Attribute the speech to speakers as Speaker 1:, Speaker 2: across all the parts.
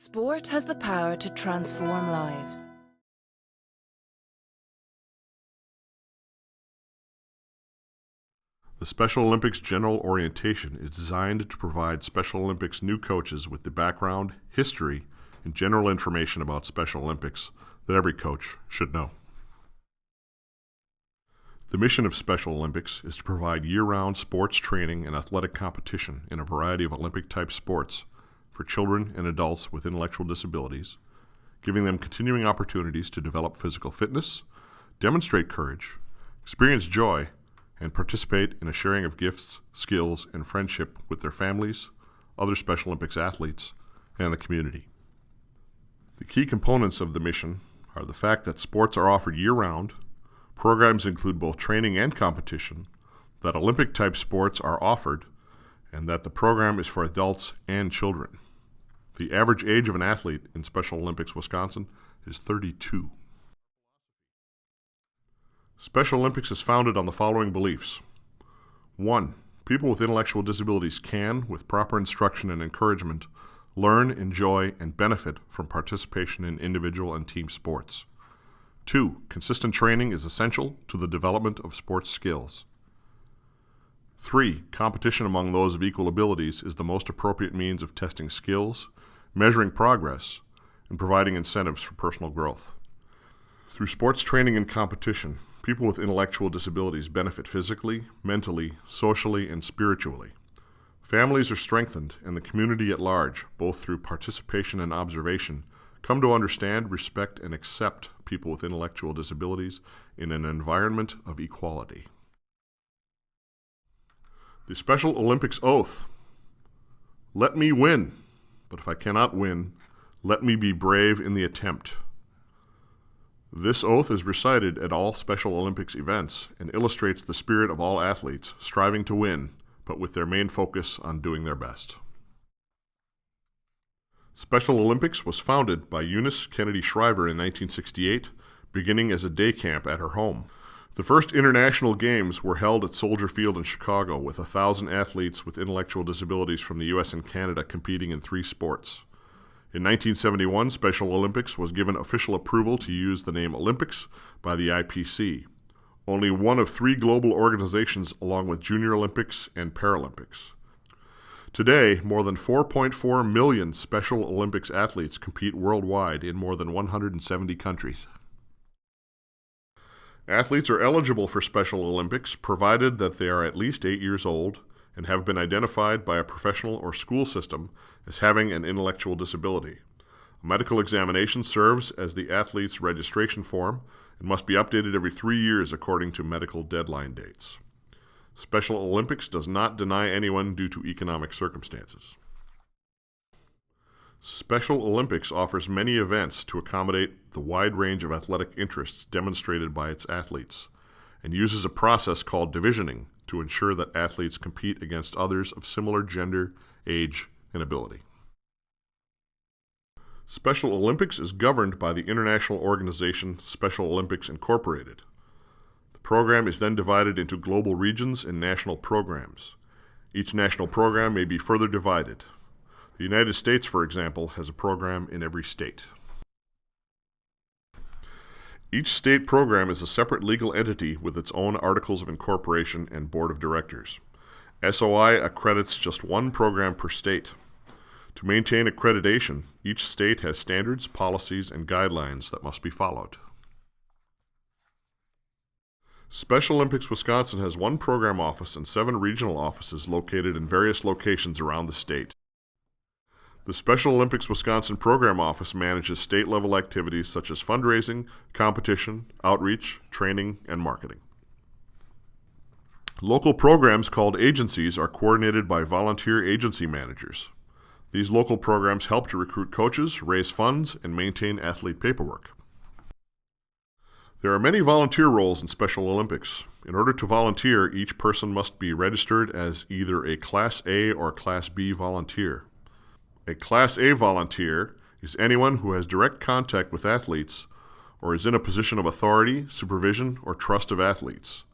Speaker 1: Sport has the power to transform lives.
Speaker 2: The Special Olympics General Orientation is designed to provide Special Olympics new coaches with the background, history, and general information about Special Olympics that every coach should know. The mission of Special Olympics is to provide year-round sports training and athletic competition in a variety of Olympic-type sports for children and adults with intellectual disabilities, giving them continuing opportunities to develop physical fitness, demonstrate courage, experience joy, and participate in a sharing of gifts, skills, and friendship with their families, other Special Olympics athletes, and the community. The key components of the mission are the fact that sports are offered year-round, programs include both training and competition, that Olympic-type sports are offered, and that the program is for adults and children. The average age of an athlete in Special Olympics Wisconsin is 32. Special Olympics is founded on the following beliefs. 1. People with intellectual disabilities can, with proper instruction and encouragement, learn, enjoy, and benefit from participation in individual and team sports. 2. Consistent training is essential to the development of sports skills. 3. Competition among those of equal abilities is the most appropriate means of testing skills, measuring progress, and providing incentives for personal growth. Through sports training and competition, people with intellectual disabilities benefit physically, mentally, socially, and spiritually. Families are strengthened, and the community at large, both through participation and observation, come to understand, respect, and accept people with intellectual disabilities in an environment of equality. The Special Olympics Oath. Let me win, but if I cannot win, let me be brave in the attempt. This oath is recited at all Special Olympics events and illustrates the spirit of all athletes striving to win, but with their main focus on doing their best. Special Olympics was founded by Eunice Kennedy Shriver in 1968, beginning as a day camp at her home. The first international games were held at Soldier Field in Chicago with 1,000 athletes with intellectual disabilities from the U.S. and Canada competing in 3 sports. In 1971, Special Olympics was given official approval to use the name Olympics by the IPC, only one of 3 global organizations along with Junior Olympics and Paralympics. Today, more than 4.4 million Special Olympics athletes compete worldwide in more than 170 countries. Athletes are eligible for Special Olympics provided that they are at least 8 years old and have been identified by a professional or school system as having an intellectual disability. A medical examination serves as the athlete's registration form and must be updated every 3 years according to medical deadline dates. Special Olympics does not deny anyone due to economic circumstances. Special Olympics offers many events to accommodate the wide range of athletic interests demonstrated by its athletes, and uses a process called divisioning to ensure that athletes compete against others of similar gender, age, and ability. Special Olympics is governed by the international organization Special Olympics Incorporated. The program is then divided into global regions and national programs. Each national program may be further divided. The United States, for example, has a program in every state. Each state program is a separate legal entity with its own articles of incorporation and board of directors. SOI accredits just one program per state. To maintain accreditation, each state has standards, policies, and guidelines that must be followed. Special Olympics Wisconsin has 1 program office and 7 regional offices located in various locations around the state. The Special Olympics Wisconsin Program Office manages state-level activities such as fundraising, competition, outreach, training, and marketing. Local programs called agencies are coordinated by volunteer agency managers. These local programs help to recruit coaches, raise funds, and maintain athlete paperwork. There are many volunteer roles in Special Olympics. In order to volunteer, each person must be registered as either a Class A or Class B volunteer. A Class A volunteer is anyone who has direct contact with athletes or is in a position of authority, supervision, or trust of athletes,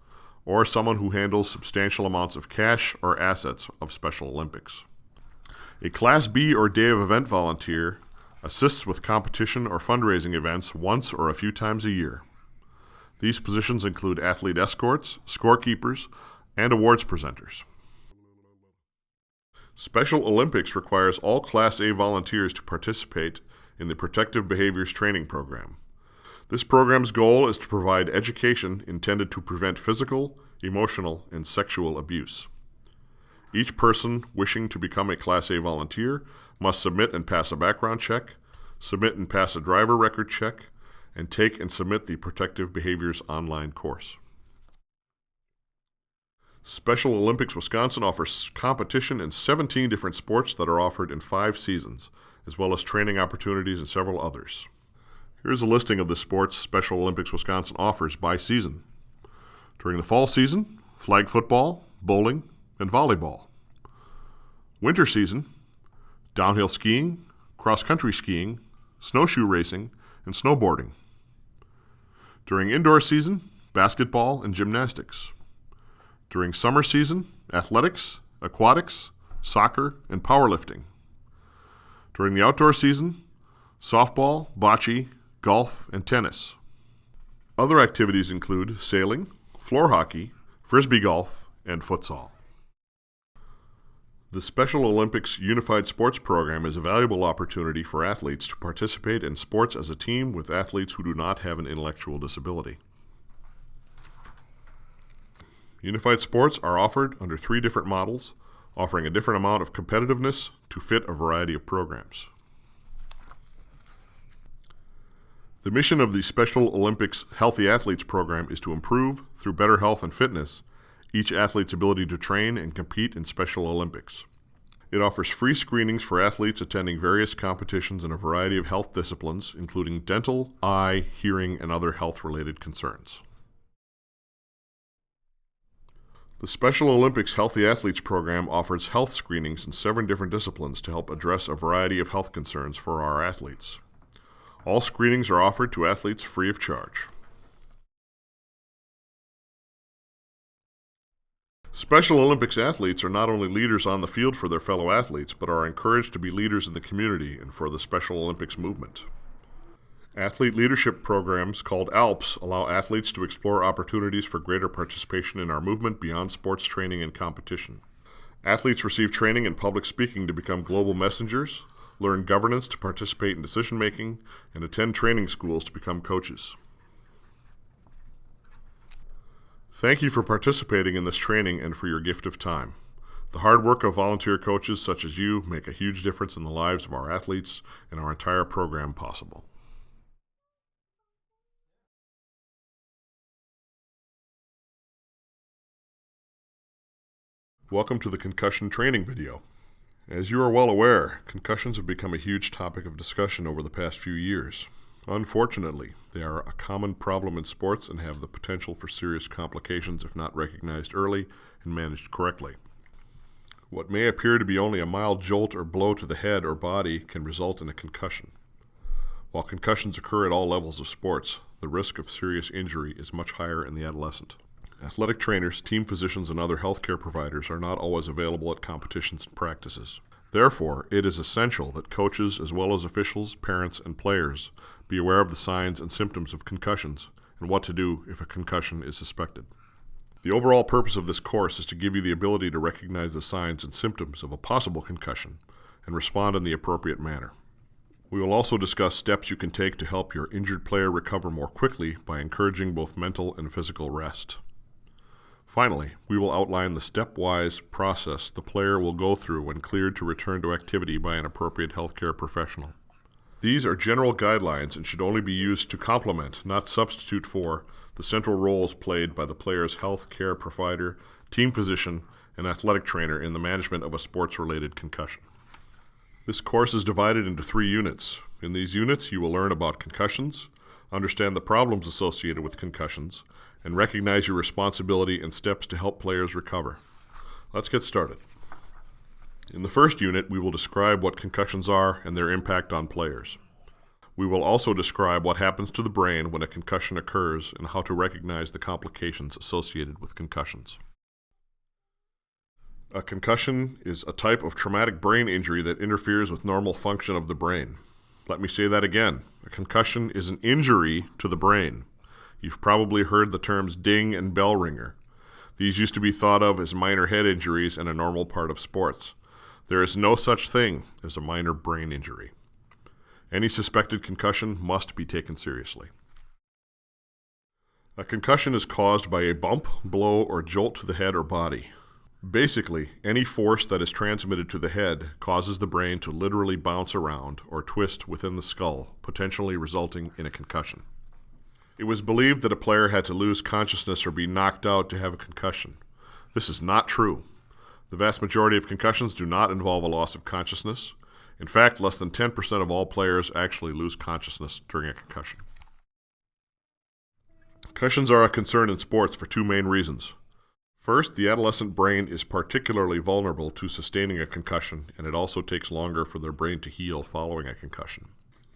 Speaker 2: or someone who handles substantial amounts of cash or assets of Special Olympics. A Class B or day of event volunteer assists with competition or fundraising events once or a few times a year. These positions include athlete escorts, scorekeepers, and awards presenters. Special Olympics requires all Class A volunteers to participate in the Protective Behaviors Training Program. This program's goal is to provide education intended to prevent physical, emotional, and sexual abuse. Each person wishing to become a Class A volunteer must submit and pass a background check, submit and pass a driver record check, and take and submit the Protective Behaviors online course. Special Olympics Wisconsin offers competition in 17 different sports that are offered in 5 seasons, as well as training opportunities in several others. Here's a listing of the sports Special Olympics Wisconsin offers by season. During the fall season, flag football, bowling, and volleyball. Winter season, downhill skiing, cross-country skiing, snowshoe racing, and snowboarding. During indoor season, basketball and gymnastics. During summer season, athletics, aquatics, soccer, and powerlifting. During the outdoor season, softball, bocce, golf, and tennis. Other activities include sailing, floor hockey, frisbee golf, and futsal. The Special Olympics Unified Sports Program is a valuable opportunity for athletes to participate in sports as a team with athletes who do not have an intellectual disability. Unified sports are offered under 3 different models, offering a different amount of competitiveness to fit a variety of programs. The mission of the Special Olympics Healthy Athletes Program is to improve, through better health and fitness, each athlete's ability to train and compete in Special Olympics. It offers free screenings for athletes attending various competitions in a variety of health disciplines, including dental, eye, hearing, and other health-related concerns. The Special Olympics Healthy Athletes Program offers health screenings in 7 different disciplines to help address a variety of health concerns for our athletes. All screenings are offered to athletes free of charge. Special Olympics athletes are not only leaders on the field for their fellow athletes, but are encouraged to be leaders in the community and for the Special Olympics movement. Athlete leadership programs called ALPS allow athletes to explore opportunities for greater participation in our movement beyond sports training and competition. Athletes receive training in public speaking to become global messengers, learn governance to participate in decision-making, and attend training schools to become coaches. Thank you for participating in this training and for your gift of time. The hard work of volunteer coaches such as you make a huge difference in the lives of our athletes and our entire program possible. Welcome to the concussion training video. As you are well aware, concussions have become a huge topic of discussion over the past few years. Unfortunately, they are a common problem in sports and have the potential for serious complications if not recognized early and managed correctly. What may appear to be only a mild jolt or blow to the head or body can result in a concussion. While concussions occur at all levels of sports, the risk of serious injury is much higher in the adolescent. Athletic trainers, team physicians, and other healthcare providers are not always available at competitions and practices. Therefore, it is essential that coaches, as well as officials, parents, and players, be aware of the signs and symptoms of concussions and what to do if a concussion is suspected. The overall purpose of this course is to give you the ability to recognize the signs and symptoms of a possible concussion and respond in the appropriate manner. We will also discuss steps you can take to help your injured player recover more quickly by encouraging both mental and physical rest. Finally, we will outline the stepwise process the player will go through when cleared to return to activity by an appropriate healthcare professional. These are general guidelines and should only be used to complement, not substitute for, the central roles played by the player's health care provider, team physician, and athletic trainer in the management of a sports-related concussion. This course is divided into 3 units. In these units, you will learn about concussions, understand the problems associated with concussions, and recognize your responsibility and steps to help players recover. Let's get started. In the first unit, we will describe what concussions are and their impact on players. We will also describe what happens to the brain when a concussion occurs and how to recognize the complications associated with concussions. A concussion is a type of traumatic brain injury that interferes with normal function of the brain. Let me say that again. A concussion is an injury to the brain. You've probably heard the terms ding and bell ringer. These used to be thought of as minor head injuries and a normal part of sports. There is no such thing as a minor brain injury. Any suspected concussion must be taken seriously. A concussion is caused by a bump, blow, or jolt to the head or body. Basically, any force that is transmitted to the head causes the brain to literally bounce around or twist within the skull, potentially resulting in a concussion. It was believed that a player had to lose consciousness or be knocked out to have a concussion. This is not true. The vast majority of concussions do not involve a loss of consciousness. In fact, less than 10% of all players actually lose consciousness during a concussion. Concussions are a concern in sports for two main reasons. First, the adolescent brain is particularly vulnerable to sustaining a concussion, and it also takes longer for their brain to heal following a concussion.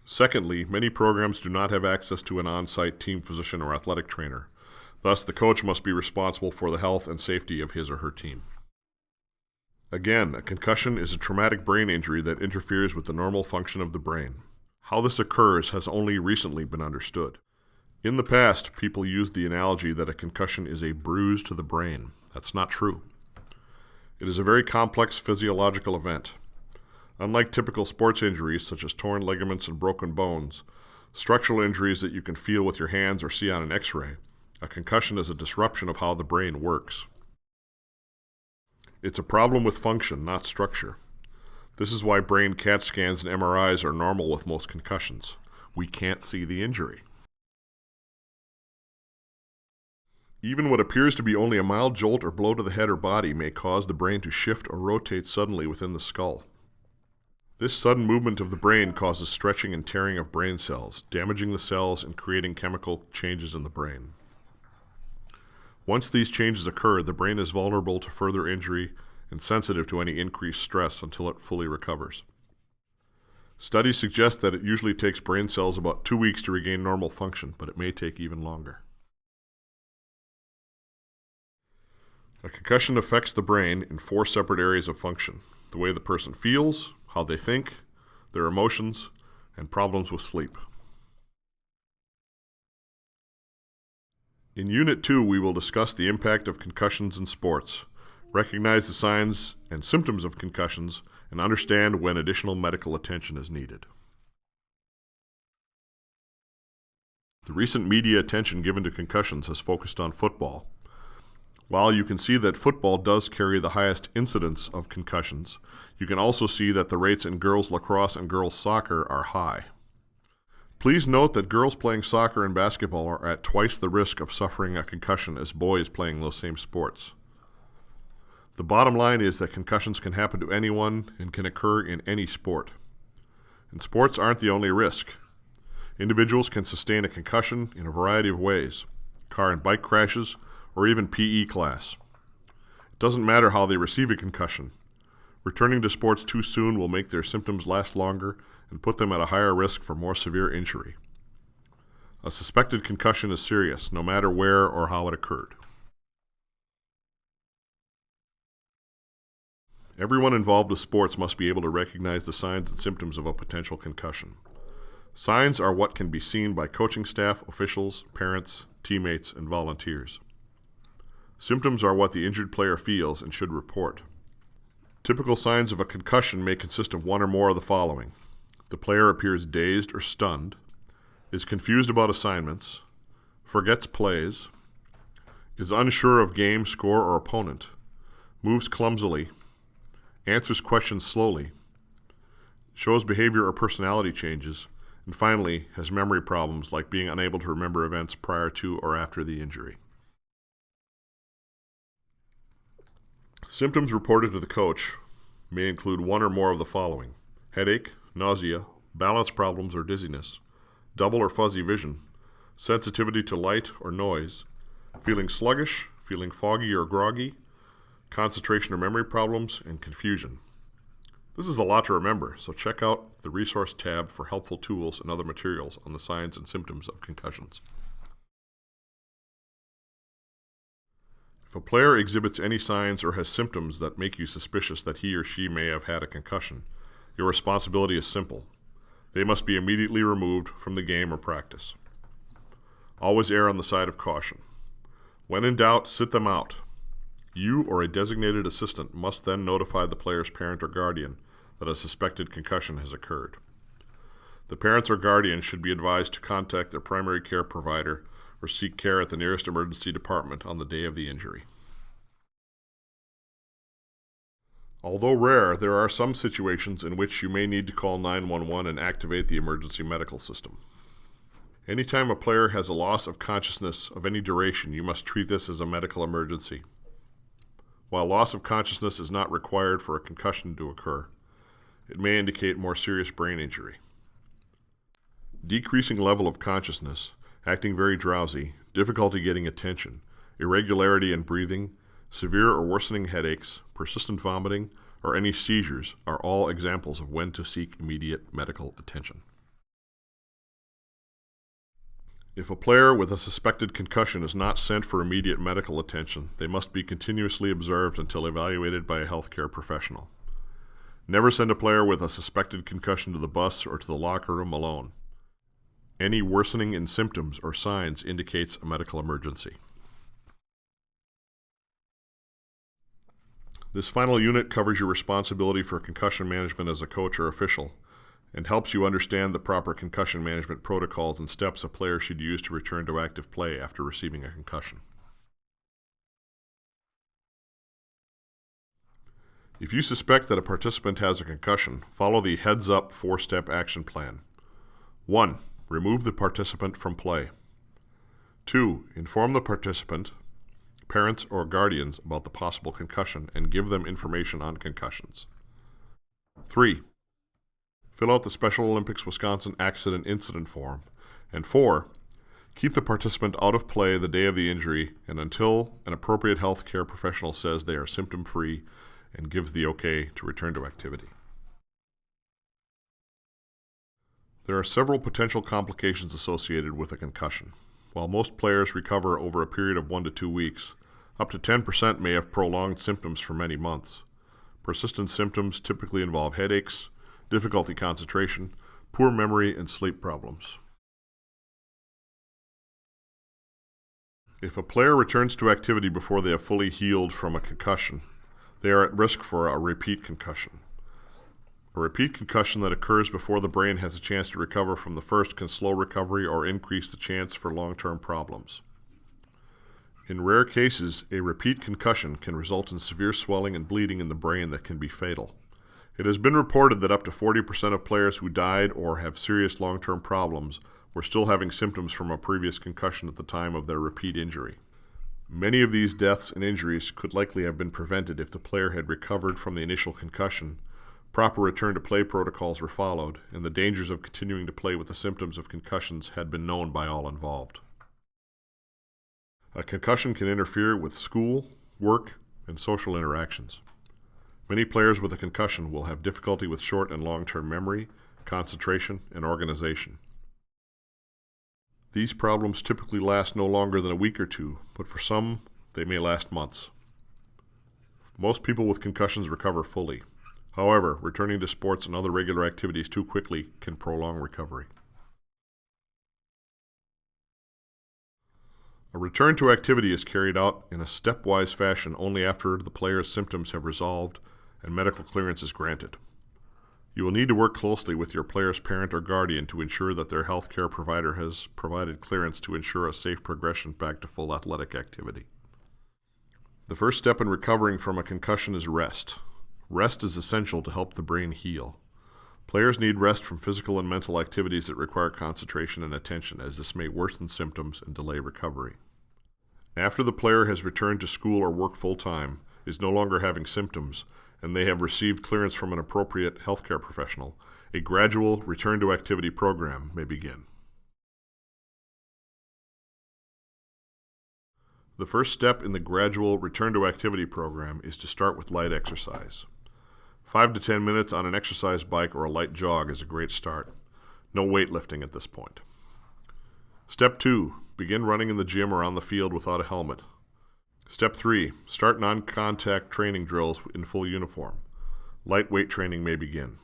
Speaker 2: Secondly, many programs do not have access to an on-site team physician or athletic trainer. Thus, the coach must be responsible for the health and safety of his or her team. Again, a concussion is a traumatic brain injury that interferes with the normal function of the brain. How this occurs has only recently been understood. In the past, people used the analogy that a concussion is a bruise to the brain. That's not true. It is a very complex physiological event. Unlike typical sports injuries such as torn ligaments and broken bones, structural injuries that you can feel with your hands or see on an X-ray, a concussion is a disruption of how the brain works. It's a problem with function, not structure. This is why brain CAT scans and MRIs are normal with most concussions. We can't see the injury. Even what appears to be only a mild jolt or blow to the head or body may cause the brain to shift or rotate suddenly within the skull. This sudden movement of the brain causes stretching and tearing of brain cells, damaging the cells and creating chemical changes in the brain. Once these changes occur, the brain is vulnerable to further injury and sensitive to any increased stress until it fully recovers. Studies suggest that it usually takes brain cells about 2 weeks to regain normal function, but it may take even longer. A concussion affects the brain in 4 separate areas of function: the way the person feels, how they think, their emotions, and problems with sleep. In Unit 2, we will discuss the impact of concussions in sports, recognize the signs and symptoms of concussions, and understand when additional medical attention is needed. The recent media attention given to concussions has focused on football. While you can see that football does carry the highest incidence of concussions, you can also see that the rates in girls lacrosse and girls soccer are high. Please note that girls playing soccer and basketball are at twice the risk of suffering a concussion as boys playing those same sports. The bottom line is that concussions can happen to anyone and can occur in any sport. And sports aren't the only risk. Individuals can sustain a concussion in a variety of ways: car and bike crashes, or even PE class. It doesn't matter how they receive a concussion. Returning to sports too soon will make their symptoms last longer and put them at a higher risk for more severe injury. A suspected concussion is serious, no matter where or how it occurred. Everyone involved with sports must be able to recognize the signs and symptoms of a potential concussion. Signs are what can be seen by coaching staff, officials, parents, teammates, and volunteers. Symptoms are what the injured player feels and should report. Typical signs of a concussion may consist of one or more of the following: the player appears dazed or stunned, is confused about assignments, forgets plays, is unsure of game, score, or opponent, moves clumsily, answers questions slowly, shows behavior or personality changes, and finally has memory problems like being unable to remember events prior to or after the injury. Symptoms reported to the coach may include one or more of the following: headache, nausea, balance problems or dizziness, double or fuzzy vision, sensitivity to light or noise, feeling sluggish, feeling foggy or groggy, concentration or memory problems, and confusion. This is a lot to remember, so check out the resource tab for helpful tools and other materials on the signs and symptoms of concussions. If a player exhibits any signs or has symptoms that make you suspicious that he or she may have had a concussion, your responsibility is simple. They must be immediately removed from the game or practice. Always err on the side of caution. When in doubt, sit them out. You or a designated assistant must then notify the player's parent or guardian that a suspected concussion has occurred. The parents or guardian should be advised to contact their primary care provider or seek care at the nearest emergency department on the day of the injury. Although rare, there are some situations in which you may need to call 911 and activate the emergency medical system. Anytime a player has a loss of consciousness of any duration, you must treat this as a medical emergency. While loss of consciousness is not required for a concussion to occur, it may indicate more serious brain injury. Decreasing level of consciousness, acting very drowsy, difficulty getting attention, irregularity in breathing, severe or worsening headaches, persistent vomiting, or any seizures are all examples of when to seek immediate medical attention. If a player with a suspected concussion is not sent for immediate medical attention, they must be continuously observed until evaluated by a healthcare professional. Never send a player with a suspected concussion to the bus or to the locker room alone. Any worsening in symptoms or signs indicates a medical emergency. This final unit covers your responsibility for concussion management as a coach or official and helps you understand the proper concussion management protocols and steps a player should use to return to active play after receiving a concussion. If you suspect that a participant has a concussion, follow the heads-up 4-step action plan. 1. Remove the participant from play. 2. Inform the participant, parents, or guardians about the possible concussion and give them information on concussions. 3. Fill out the Special Olympics Wisconsin Accident Incident Form. And 4. Keep the participant out of play the day of the injury and until an appropriate health care professional says they are symptom-free and gives the okay to return to activity. There are several potential complications associated with a concussion. While most players recover over a period of 1 to 2 weeks, up to 10% may have prolonged symptoms for many months. Persistent symptoms typically involve headaches, difficulty concentration, poor memory, and sleep problems. If a player returns to activity before they have fully healed from a concussion, they are at risk for a repeat concussion. A repeat concussion that occurs before the brain has a chance to recover from the first can slow recovery or increase the chance for long-term problems. In rare cases, a repeat concussion can result in severe swelling and bleeding in the brain that can be fatal. It has been reported that up to 40% of players who died or have serious long-term problems were still having symptoms from a previous concussion at the time of their repeat injury. Many of these deaths and injuries could likely have been prevented if the player had recovered from the initial concussion, proper return-to-play protocols were followed, and the dangers of continuing to play with the symptoms of concussions had been known by all involved. A concussion can interfere with school, work, and social interactions. Many players with a concussion will have difficulty with short and long-term memory, concentration, and organization. These problems typically last no longer than a week or two, but for some, they may last months. Most people with concussions recover fully. However, returning to sports and other regular activities too quickly can prolong recovery. A return to activity is carried out in a stepwise fashion only after the player's symptoms have resolved and medical clearance is granted. You will need to work closely with your player's parent or guardian to ensure that their health care provider has provided clearance to ensure a safe progression back to full athletic activity. The first step in recovering from a concussion is rest. Rest is essential to help the brain heal. Players need rest from physical and mental activities that require concentration and attention, as this may worsen symptoms and delay recovery. After the player has returned to school or work full-time, is no longer having symptoms, and they have received clearance from an appropriate healthcare professional, a gradual return to activity program may begin. The first step in the gradual return to activity program is to start with light exercise. 5 to 10 minutes on an exercise bike or a light jog is a great start. No weightlifting at this point. Step 2. Begin running in the gym or on the field without a helmet. Step 3. Start non-contact training drills in full uniform. Light weight training may begin.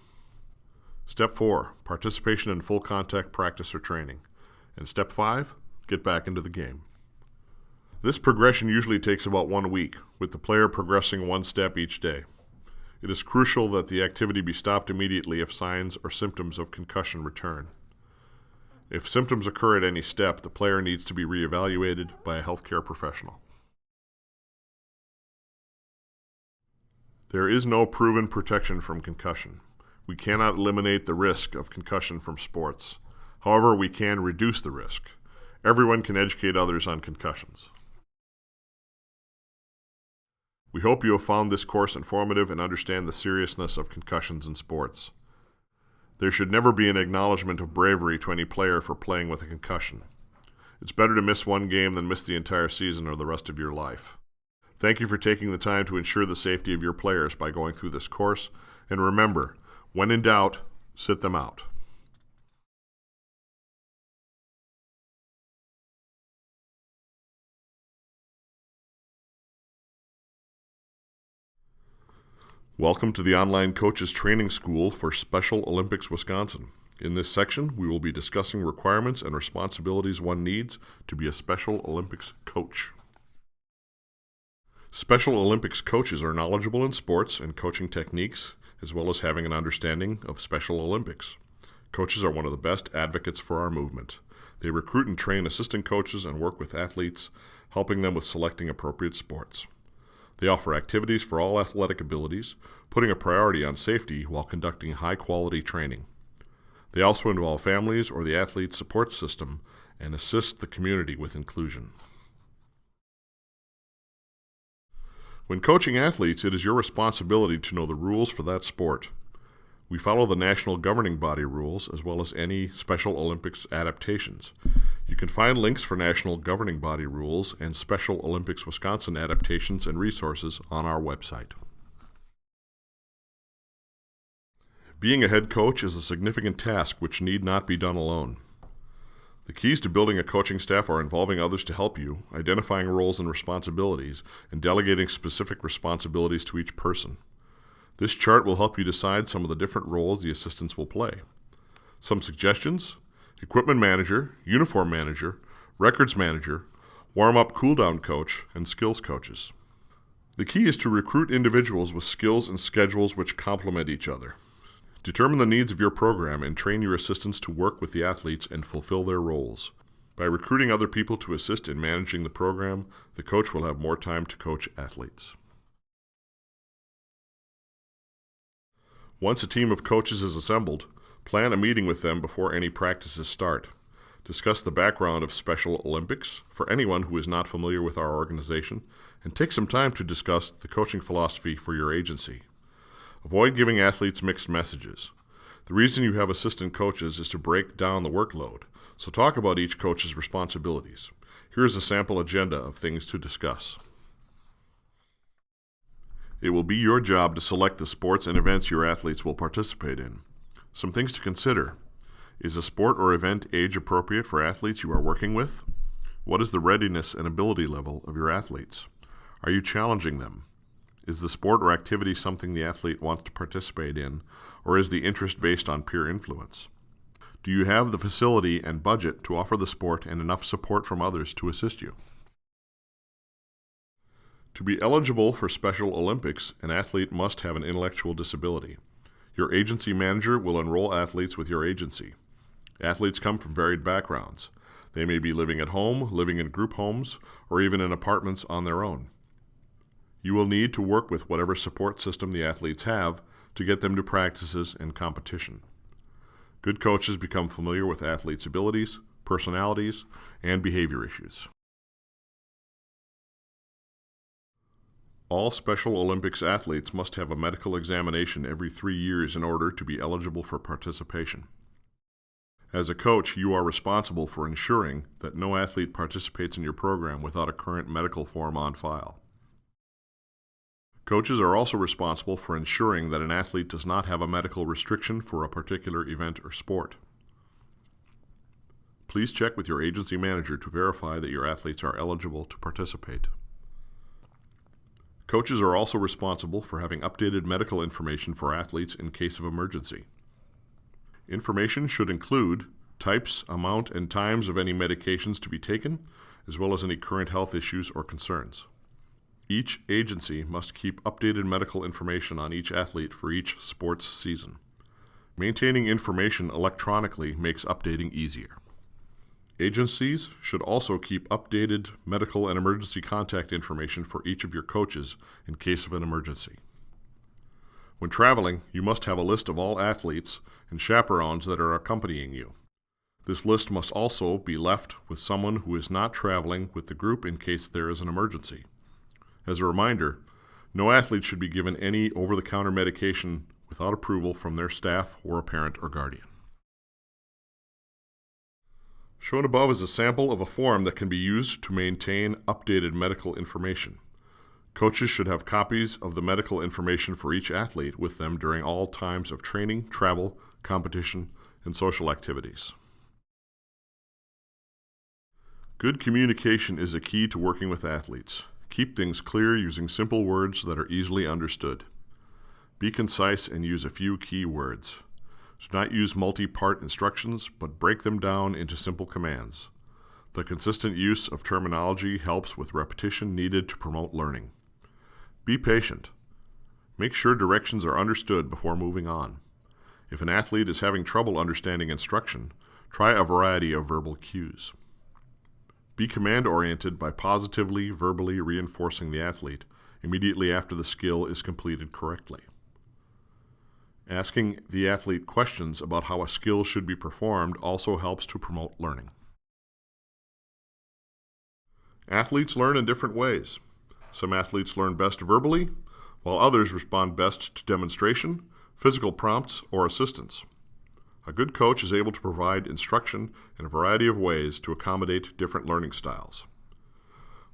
Speaker 2: Step 4, participation in full contact practice or training. And Step 5, get back into the game. This progression usually takes about 1 week, with the player progressing 1 step each day. It is crucial that the activity be stopped immediately if signs or symptoms of concussion return. If symptoms occur at any step, the player needs to be reevaluated by a healthcare professional. There is no proven protection from concussion. We cannot eliminate the risk of concussion from sports. However, we can reduce the risk. Everyone can educate others on concussions. We hope you have found this course informative and understand the seriousness of concussions in sports. There should never be an acknowledgement of bravery to any player for playing with a concussion. It's better to miss 1 game than miss the entire season or the rest of your life. Thank you for taking the time to ensure the safety of your players by going through this course, and remember, when in doubt, sit them out. Welcome to the Online Coaches Training School for Special Olympics Wisconsin. In this section, we will be discussing requirements and responsibilities one needs to be a Special Olympics coach. Special Olympics coaches are knowledgeable in sports and coaching techniques, as well as having an understanding of Special Olympics. Coaches are one of the best advocates for our movement. They recruit and train assistant coaches and work with athletes, helping them with selecting appropriate sports. They offer activities for all athletic abilities, putting a priority on safety while conducting high-quality training. They also involve families or the athlete's support system and assist the community with inclusion. When coaching athletes, it is your responsibility to know the rules for that sport. We follow the national governing body rules as well as any Special Olympics adaptations. You can find links for national governing body rules and Special Olympics Wisconsin adaptations and resources on our website. Being a head coach is a significant task which need not be done alone. The keys to building a coaching staff are involving others to help you, identifying roles and responsibilities, and delegating specific responsibilities to each person. This chart will help you decide some of the different roles the assistants will play. Some suggestions: equipment manager, uniform manager, records manager, warm-up cool-down coach, and skills coaches. The key is to recruit individuals with skills and schedules which complement each other. Determine the needs of your program and train your assistants to work with the athletes and fulfill their roles. By recruiting other people to assist in managing the program, the coach will have more time to coach athletes. Once a team of coaches is assembled, plan a meeting with them before any practices start. Discuss the background of Special Olympics for anyone who is not familiar with our organization, and take some time to discuss the coaching philosophy for your agency. Avoid giving athletes mixed messages. The reason you have assistant coaches is to break down the workload, so talk about each coach's responsibilities. Here is a sample agenda of things to discuss. It will be your job to select the sports and events your athletes will participate in. Some things to consider: is a sport or event age appropriate for athletes you are working with? What is the readiness and ability level of your athletes? Are you challenging them? Is the sport or activity something the athlete wants to participate in, or is the interest based on peer influence? Do you have the facility and budget to offer the sport and enough support from others to assist you? To be eligible for Special Olympics, an athlete must have an intellectual disability. Your agency manager will enroll athletes with your agency. Athletes come from varied backgrounds. They may be living at home, living in group homes, or even in apartments on their own. You will need to work with whatever support system the athletes have to get them to practices and competition. Good coaches become familiar with athletes' abilities, personalities, and behavior issues. All Special Olympics athletes must have a medical examination every 3 years in order to be eligible for participation. As a coach, you are responsible for ensuring that no athlete participates in your program without a current medical form on file. Coaches are also responsible for ensuring that an athlete does not have a medical restriction for a particular event or sport. Please check with your agency manager to verify that your athletes are eligible to participate. Coaches are also responsible for having updated medical information for athletes in case of emergency. Information should include types, amount, and times of any medications to be taken, as well as any current health issues or concerns. Each agency must keep updated medical information on each athlete for each sports season. Maintaining information electronically makes updating easier. Agencies should also keep updated medical and emergency contact information for each of your coaches in case of an emergency. When traveling, you must have a list of all athletes and chaperones that are accompanying you. This list must also be left with someone who is not traveling with the group in case there is an emergency. As a reminder, no athlete should be given any over-the-counter medication without approval from their staff or a parent or guardian. Shown above is a sample of a form that can be used to maintain updated medical information. Coaches should have copies of the medical information for each athlete with them during all times of training, travel, competition, and social activities. Good communication is a key to working with athletes. Keep things clear using simple words that are easily understood. Be concise and use a few key words. Do not use multi-part instructions, but break them down into simple commands. The consistent use of terminology helps with repetition needed to promote learning. Be patient. Make sure directions are understood before moving on. If an athlete is having trouble understanding instruction, try a variety of verbal cues. Be command-oriented by positively, verbally reinforcing the athlete immediately after the skill is completed correctly. Asking the athlete questions about how a skill should be performed also helps to promote learning. Athletes learn in different ways. Some athletes learn best verbally, while others respond best to demonstration, physical prompts, or assistance. A good coach is able to provide instruction in a variety of ways to accommodate different learning styles.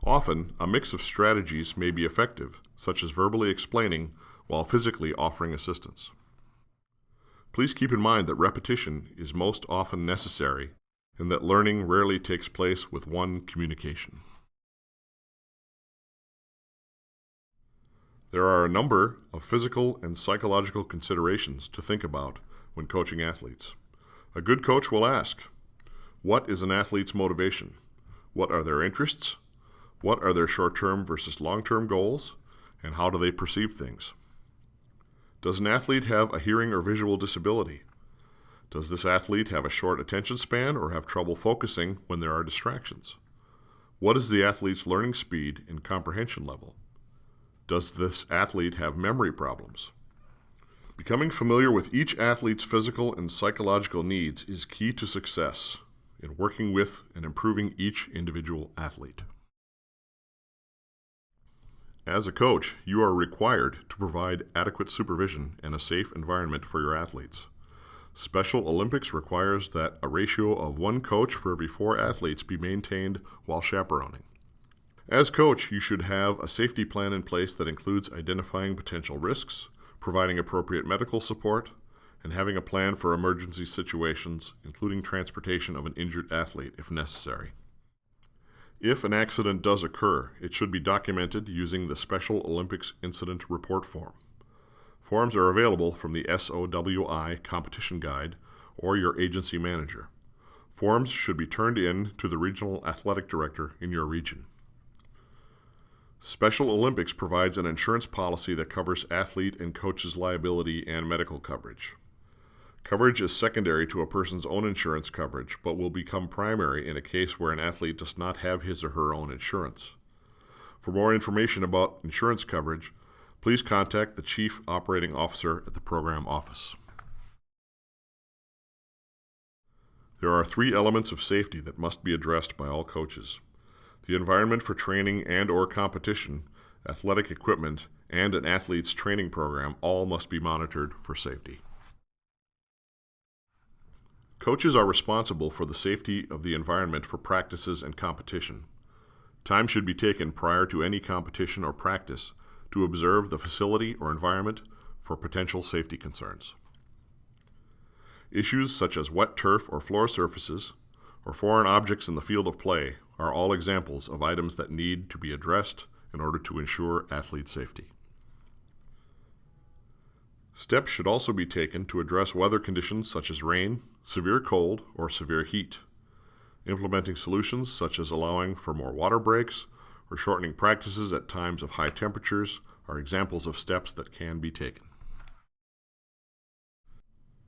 Speaker 2: Often, a mix of strategies may be effective, such as verbally explaining while physically offering assistance. Please keep in mind that repetition is most often necessary and that learning rarely takes place with one communication. There are a number of physical and psychological considerations to think about when coaching athletes. A good coach will ask, what is an athlete's motivation? What are their interests? What are their short-term versus long-term goals? And how do they perceive things? Does an athlete have a hearing or visual disability? Does this athlete have a short attention span or have trouble focusing when there are distractions? What is the athlete's learning speed and comprehension level? Does this athlete have memory problems? Becoming familiar with each athlete's physical and psychological needs is key to success in working with and improving each individual athlete. As a coach, you are required to provide adequate supervision and a safe environment for your athletes. Special Olympics requires that a ratio of 1 coach for every 4 athletes be maintained while chaperoning. As coach, you should have a safety plan in place that includes identifying potential risks, providing appropriate medical support, and having a plan for emergency situations, including transportation of an injured athlete if necessary. If an accident does occur, it should be documented using the Special Olympics Incident Report Form. Forms are available from the SOWI Competition Guide or your agency manager. Forms should be turned in to the regional athletic director in your region. Special Olympics provides an insurance policy that covers athlete and coach's liability and medical coverage. Coverage is secondary to a person's own insurance coverage, but will become primary in a case where an athlete does not have his or her own insurance. For more information about insurance coverage, please contact the Chief Operating Officer at the program office. There are 3 elements of safety that must be addressed by all coaches: the environment for training and/or competition, athletic equipment, and an athlete's training program all must be monitored for safety. Coaches are responsible for the safety of the environment for practices and competition. Time should be taken prior to any competition or practice to observe the facility or environment for potential safety concerns. Issues such as wet turf or floor surfaces, or foreign objects in the field of play are all examples of items that need to be addressed in order to ensure athlete safety. Steps should also be taken to address weather conditions such as rain, severe cold, or severe heat. Implementing solutions such as allowing for more water breaks or shortening practices at times of high temperatures are examples of steps that can be taken.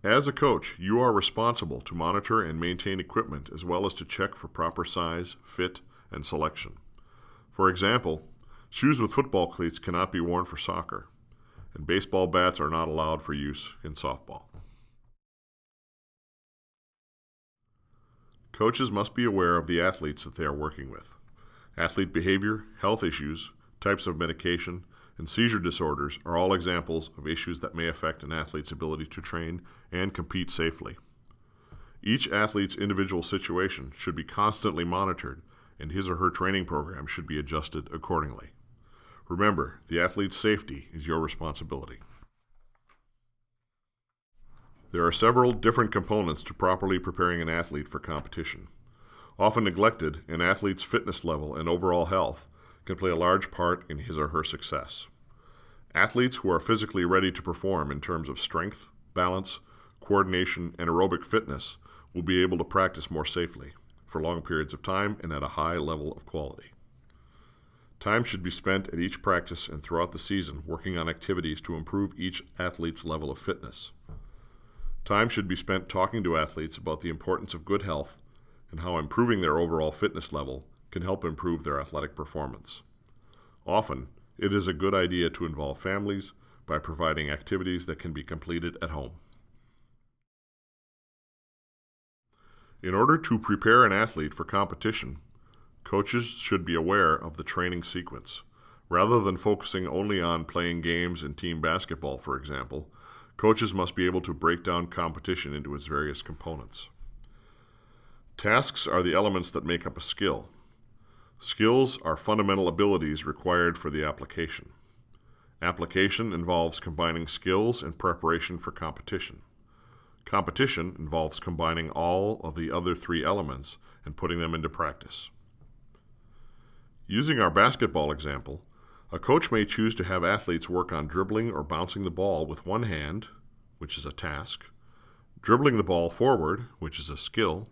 Speaker 2: As a coach, you are responsible to monitor and maintain equipment as well as to check for proper size, fit, and selection. For example, shoes with football cleats cannot be worn for soccer, and baseball bats are not allowed for use in softball. Coaches must be aware of the athletes that they are working with. Athlete behavior, health issues, types of medication, and seizure disorders are all examples of issues that may affect an athlete's ability to train and compete safely. Each athlete's individual situation should be constantly monitored, and his or her training program should be adjusted accordingly. Remember, the athlete's safety is your responsibility. There are several different components to properly preparing an athlete for competition. Often neglected, an athlete's fitness level and overall health can play a large part in his or her success. Athletes who are physically ready to perform in terms of strength, balance, coordination, and aerobic fitness will be able to practice more safely for long periods of time and at a high level of quality. Time should be spent at each practice and throughout the season working on activities to improve each athlete's level of fitness. Time should be spent talking to athletes about the importance of good health and how improving their overall fitness level can help improve their athletic performance. Often, it is a good idea to involve families by providing activities that can be completed at home. In order to prepare an athlete for competition, coaches should be aware of the training sequence. Rather than focusing only on playing games in team basketball, for example, coaches must be able to break down competition into its various components. Tasks are the elements that make up a skill. Skills are fundamental abilities required for the application. Application involves combining skills and preparation for competition. Competition involves combining all of the other three elements and putting them into practice. Using our basketball example, a coach may choose to have athletes work on dribbling or bouncing the ball with one hand, which is a task, dribbling the ball forward, which is a skill,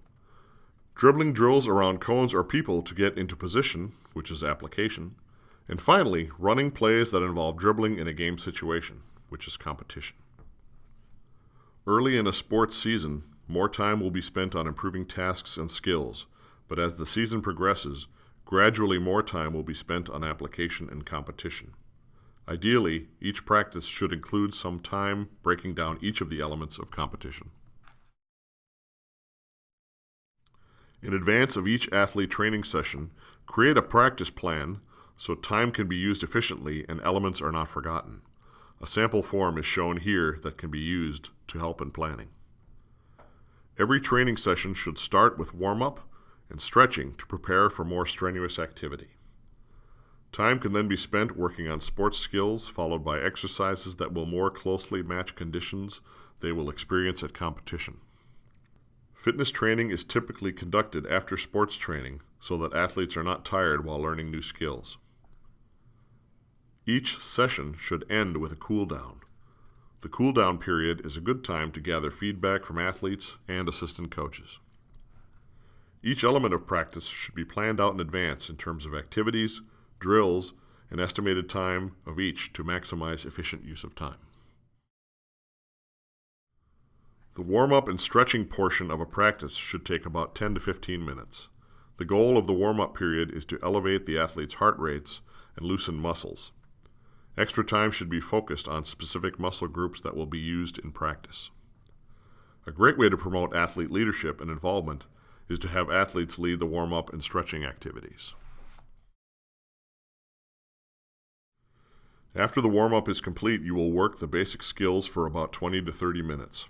Speaker 2: dribbling drills around cones or people to get into position, which is application, and finally, running plays that involve dribbling in a game situation, which is competition. Early in a sports season, more time will be spent on improving tasks and skills, but as the season progresses, gradually more time will be spent on application and competition. Ideally, each practice should include some time breaking down each of the elements of competition. In advance of each athlete training session, create a practice plan so time can be used efficiently and elements are not forgotten. A sample form is shown here that can be used to help in planning. Every training session should start with warm-up and stretching to prepare for more strenuous activity. Time can then be spent working on sports skills, followed by exercises that will more closely match conditions they will experience at competition. Fitness training is typically conducted after sports training so that athletes are not tired while learning new skills. Each session should end with a cool-down. The cool-down period is a good time to gather feedback from athletes and assistant coaches. Each element of practice should be planned out in advance in terms of activities, drills, and estimated time of each to maximize efficient use of time. The warm-up and stretching portion of a practice should take about 10 to 15 minutes. The goal of the warm-up period is to elevate the athlete's heart rates and loosen muscles. Extra time should be focused on specific muscle groups that will be used in practice. A great way to promote athlete leadership and involvement is to have athletes lead the warm-up and stretching activities. After the warm-up is complete, you will work the basic skills for about 20 to 30 minutes.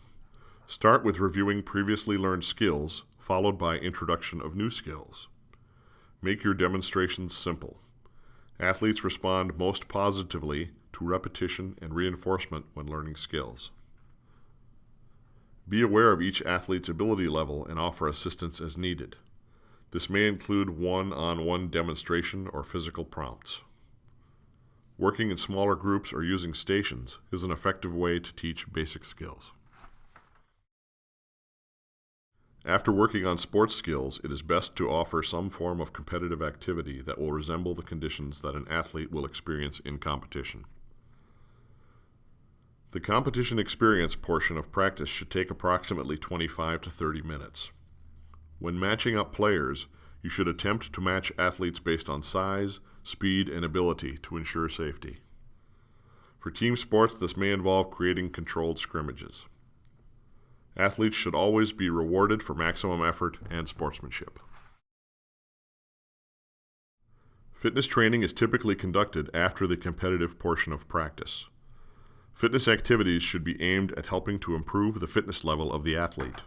Speaker 2: Start with reviewing previously learned skills, followed by introduction of new skills. Make your demonstrations simple. Athletes respond most positively to repetition and reinforcement when learning skills. Be aware of each athlete's ability level and offer assistance as needed. This may include one-on-one demonstration or physical prompts. working in smaller groups or using stations is an effective way to teach basic skills. After working on sports skills, it is best to offer some form of competitive activity that will resemble the conditions that an athlete will experience in competition. The competition experience portion of practice should take approximately 25 to 30 minutes. When matching up players, you should attempt to match athletes based on size, speed, and ability to ensure safety. For team sports, this may involve creating controlled scrimmages. Athletes should always be rewarded for maximum effort and sportsmanship. Fitness training is typically conducted after the competitive portion of practice. Fitness activities should be aimed at helping to improve the fitness level of the athlete.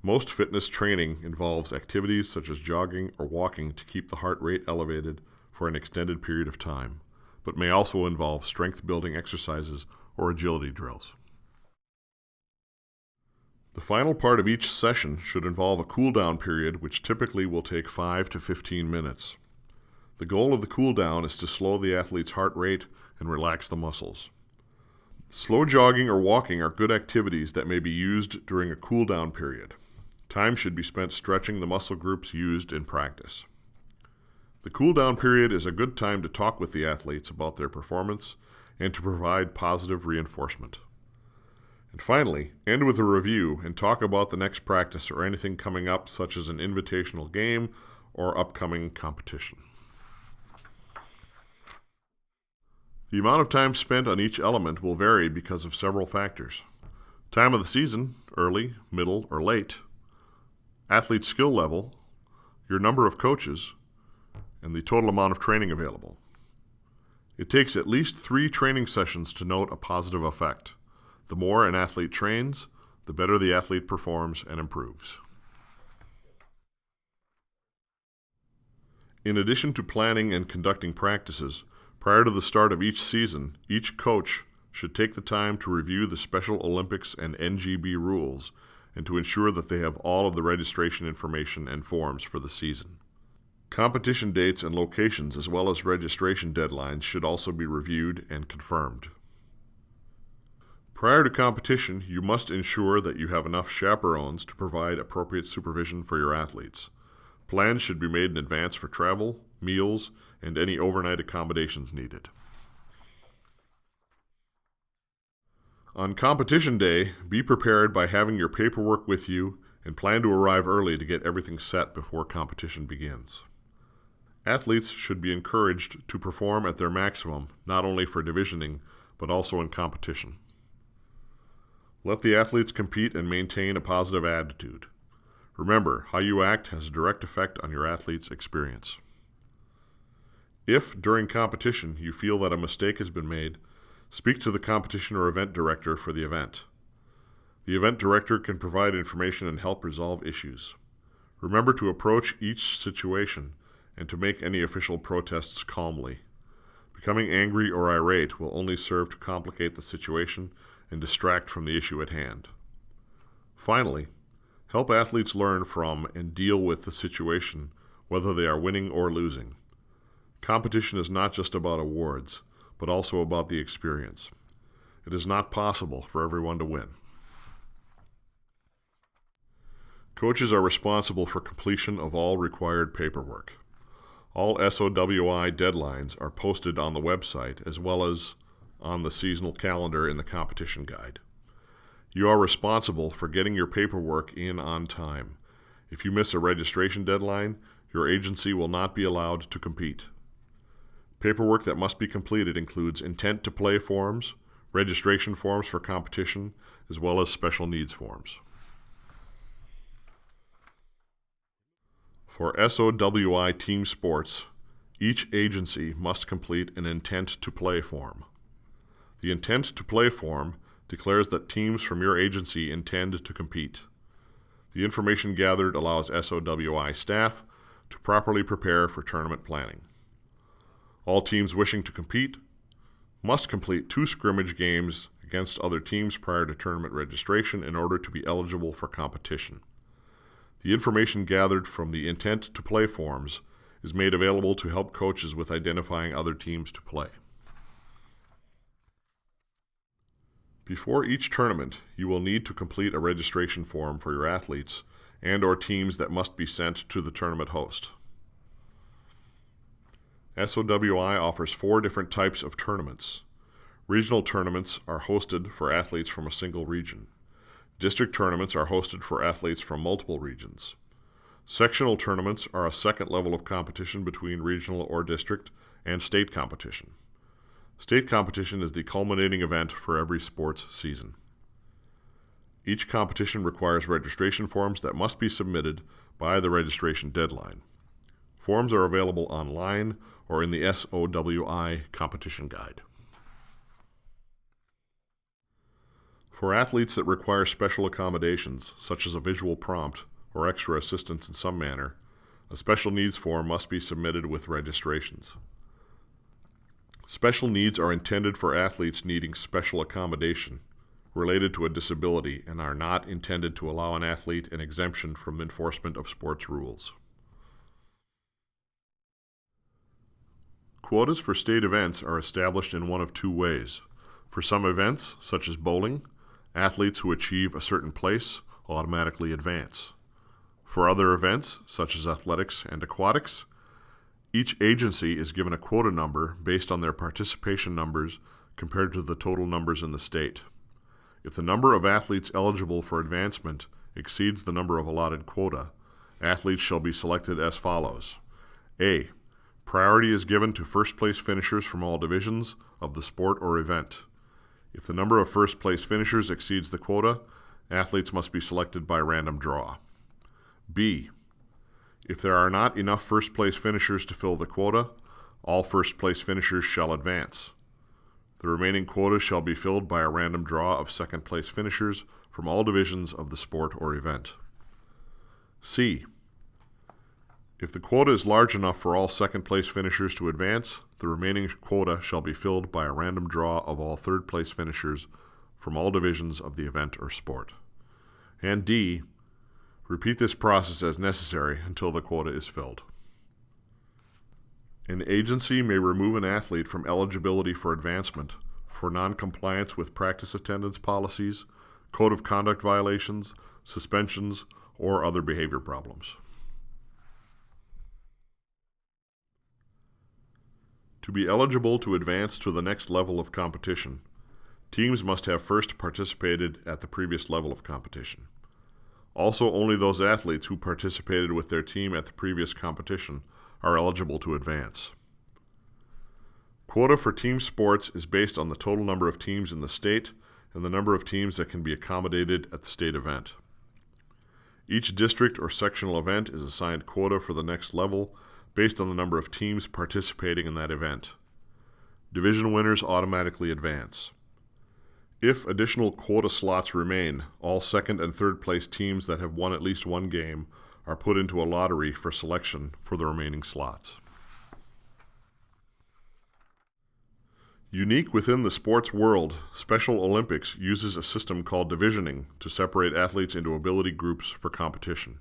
Speaker 2: Most fitness training involves activities such as jogging or walking to keep the heart rate elevated for an extended period of time, but may also involve strength-building exercises or agility drills. The final part of each session should involve a cool-down period, which typically will take 5 to 15 minutes. The goal of the cool-down is to slow the athlete's heart rate and relax the muscles. Slow jogging or walking are good activities that may be used during a cool-down period. Time should be spent stretching the muscle groups used in practice. The cool-down period is a good time to talk with the athletes about their performance and to provide positive reinforcement. And finally, end with a review and talk about the next practice or anything coming up, such as an invitational game or upcoming competition. The amount of time spent on each element will vary because of several factors. Time of the season, early, middle, or late, athlete skill level, your number of coaches, and the total amount of training available. It takes at least 3 training sessions to note a positive effect. The more an athlete trains, the better the athlete performs and improves. In addition to planning and conducting practices, prior to the start of each season, each coach should take the time to review the Special Olympics and NGB rules and to ensure that they have all of the registration information and forms for the season. Competition dates and locations as well as registration deadlines should also be reviewed and confirmed. Prior to competition, you must ensure that you have enough chaperones to provide appropriate supervision for your athletes. Plans should be made in advance for travel, meals, and any overnight accommodations needed. On competition day, be prepared by having your paperwork with you and plan to arrive early to get everything set before competition begins. Athletes should be encouraged to perform at their maximum, not only for divisioning, but also in competition. Let the athletes compete and maintain a positive attitude. Remember, how you act has a direct effect on your athlete's experience. If, during competition, you feel that a mistake has been made, speak to the competition or event director for the event. The event director can provide information and help resolve issues. Remember to approach each situation and to make any official protests calmly. Becoming angry or irate will only serve to complicate the situation and distract from the issue at hand. Finally, help athletes learn from and deal with the situation, whether they are winning or losing. Competition is not just about awards, but also about the experience. It is not possible for everyone to win. Coaches are responsible for completion of all required paperwork. All SOWI deadlines are posted on the website as well as on the seasonal calendar in the competition guide. You are responsible for getting your paperwork in on time. If you miss a registration deadline, your agency will not be allowed to compete. Paperwork that must be completed includes intent to play forms, registration forms for competition, as well as special needs forms. For SOWI team sports, each agency must complete an intent to play form. The intent to play form declares that teams from your agency intend to compete. The information gathered allows SOWI staff to properly prepare for tournament planning. All teams wishing to compete must complete 2 scrimmage games against other teams prior to tournament registration in order to be eligible for competition. The information gathered from the intent to play forms is made available to help coaches with identifying other teams to play. Before each tournament, you will need to complete a registration form for your athletes and/or teams that must be sent to the tournament host. SOWI offers 4 different types of tournaments. Regional tournaments are hosted for athletes from a single region. District tournaments are hosted for athletes from multiple regions. Sectional tournaments are a second level of competition between regional or district and state competition. State competition is the culminating event for every sports season. Each competition requires registration forms that must be submitted by the registration deadline. Forms are available online or in the SOWI competition guide. For athletes that require special accommodations, such as a visual prompt or extra assistance in some manner, a special needs form must be submitted with registrations. Special needs are intended for athletes needing special accommodation related to a disability and are not intended to allow an athlete an exemption from enforcement of sports rules. Quotas for state events are established in one of 2 ways. For some events, such as bowling, athletes who achieve a certain place automatically advance. For other events, such as athletics and aquatics, each agency is given a quota number based on their participation numbers compared to the total numbers in the state. If the number of athletes eligible for advancement exceeds the number of allotted quota, athletes shall be selected as follows. A. Priority is given to first-place finishers from all divisions of the sport or event. If the number of first-place finishers exceeds the quota, athletes must be selected by random draw. B. If there are not enough first-place finishers to fill the quota, all first-place finishers shall advance. The remaining quota shall be filled by a random draw of second-place finishers from all divisions of the sport or event. C. If the quota is large enough for all second-place finishers to advance, the remaining quota shall be filled by a random draw of all third-place finishers from all divisions of the event or sport. And D. Repeat this process as necessary until the quota is filled. An agency may remove an athlete from eligibility for advancement for non-compliance with practice attendance policies, code of conduct violations, suspensions, or other behavior problems. To be eligible to advance to the next level of competition, teams must have first participated at the previous level of competition. Also, only those athletes who participated with their team at the previous competition are eligible to advance. Quota for team sports is based on the total number of teams in the state and the number of teams that can be accommodated at the state event. Each district or sectional event is assigned quota for the next level based on the number of teams participating in that event. Division winners automatically advance. If additional quota slots remain, all second and third place teams that have won at least one game are put into a lottery for selection for the remaining slots. Unique within the sports world, Special Olympics uses a system called divisioning to separate athletes into ability groups for competition.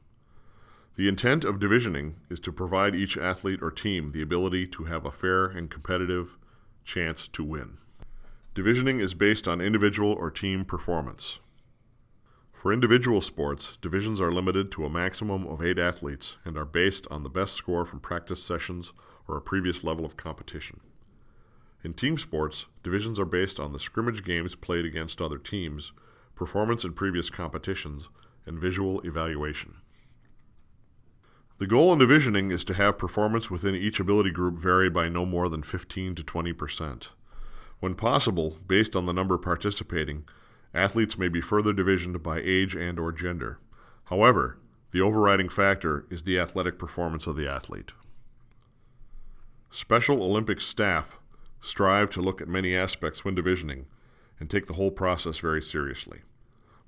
Speaker 2: The intent of divisioning is to provide each athlete or team the ability to have a fair and competitive chance to win. Divisioning is based on individual or team performance. For individual sports, divisions are limited to a maximum of 8 athletes and are based on the best score from practice sessions or a previous level of competition. In team sports, divisions are based on the scrimmage games played against other teams, performance in previous competitions, and visual evaluation. The goal in divisioning is to have performance within each ability group vary by no more than 15 to 20%. When possible, based on the number participating, athletes may be further divisioned by age and/or gender. However, the overriding factor is the athletic performance of the athlete. Special Olympics staff strive to look at many aspects when divisioning and take the whole process very seriously.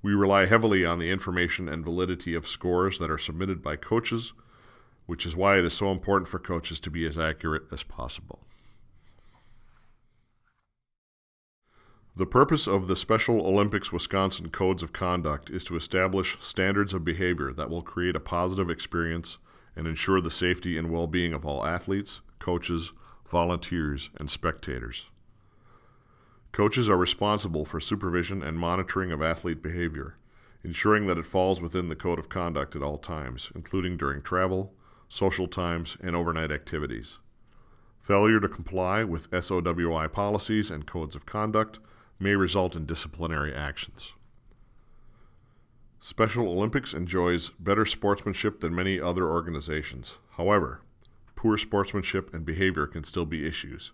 Speaker 2: We rely heavily on the information and validity of scores that are submitted by coaches, which is why it is so important for coaches to be as accurate as possible. The purpose of the Special Olympics Wisconsin Codes of Conduct is to establish standards of behavior that will create a positive experience and ensure the safety and well-being of all athletes, coaches, volunteers, and spectators. Coaches are responsible for supervision and monitoring of athlete behavior, ensuring that it falls within the code of conduct at all times, including during travel, social times, and overnight activities. Failure to comply with SOWI policies and codes of conduct may result in disciplinary actions. Special Olympics enjoys better sportsmanship than many other organizations. However, poor sportsmanship and behavior can still be issues.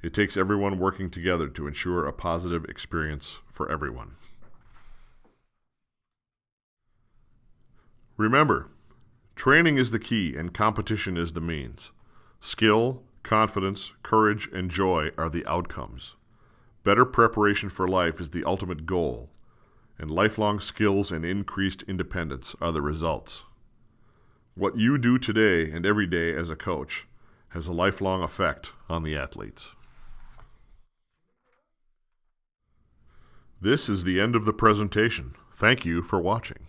Speaker 2: It takes everyone working together to ensure a positive experience for everyone. Remember, training is the key and competition is the means. Skill, confidence, courage, and joy are the outcomes. Better preparation for life is the ultimate goal, and lifelong skills and increased independence are the results. What you do today and every day as a coach has a lifelong effect on the athletes. This is the end of the presentation. Thank you for watching.